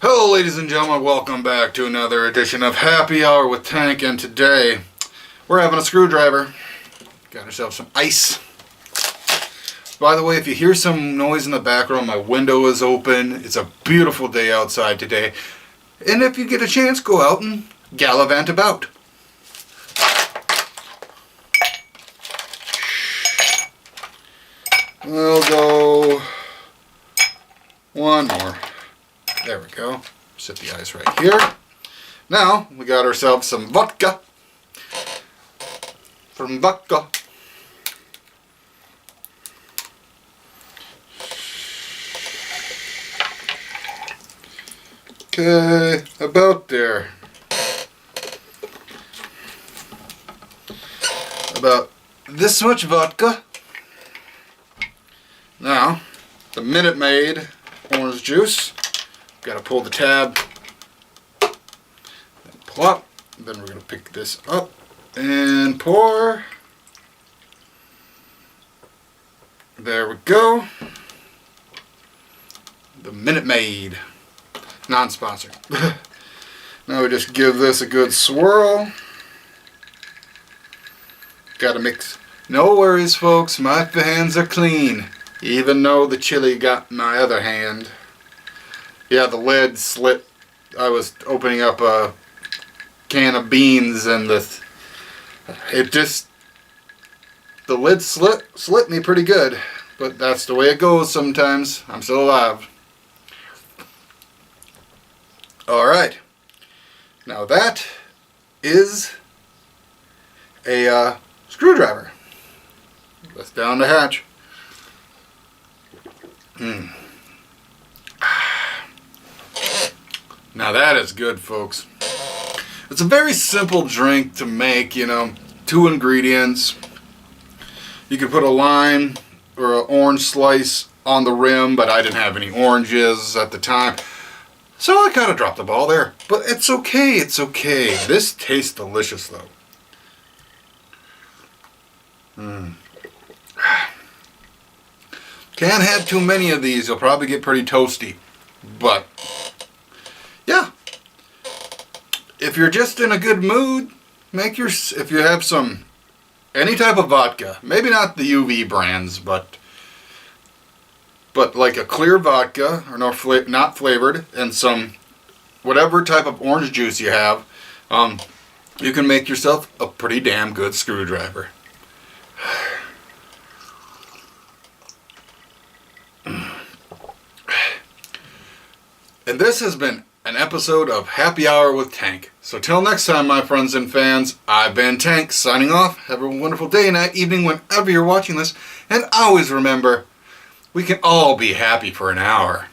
Hello ladies and gentlemen, welcome back to another edition of Happy Hour with Tank, and today we're having a screwdriver. Got ourselves some ice. By the way, if you hear some noise in the background, my window is open. It's a beautiful day outside today. And if you get a chance, go out and gallivant about. We'll go one more. There we go. Set the ice right here. Now, we got ourselves some vodka. From vodka. Okay, about there. About this much vodka. Now, the Minute Maid orange juice. Got to pull the tab, then plop, then we're going to pick this up and pour. There we go. The Minute Maid, non-sponsored. Now we just give this a good swirl. Got to mix. No worries folks, my hands are clean, even though the chili got my other hand. Yeah, the lid slit. I was opening up a can of beans and the lid slit me pretty good. But that's the way it goes sometimes. I'm still alive. Alright. Now that is a screwdriver. Let's down the hatch. Now that is good, folks. It's a very simple drink to make, you know, 2 ingredients. You could put a lime or an orange slice on the rim, but I didn't have any oranges at the time. So I kind of dropped the ball there. But it's okay, it's okay. This tastes delicious though. Can't have too many of these, you'll probably get pretty toasty. But yeah, if you're just in a good mood, if you have any type of vodka, maybe not the UV brands, but like a clear vodka, or not flavored, and some whatever type of orange juice you have, you can make yourself a pretty damn good screwdriver. And this has been an episode of Happy Hour with Tank. So till next time, my friends and fans, I've been Tank, signing off. Have a wonderful day, night, evening, whenever you're watching this. And always remember, we can all be happy for an hour.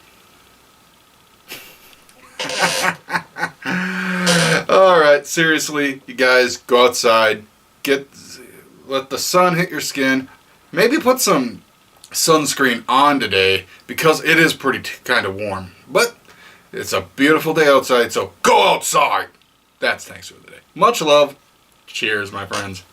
Alright, seriously, you guys, go outside. Let the sun hit your skin. Maybe put some sunscreen on today, because it is pretty kind of warm. But it's a beautiful day outside, so go outside! That's thanks for the day. Much love. Cheers, my friends.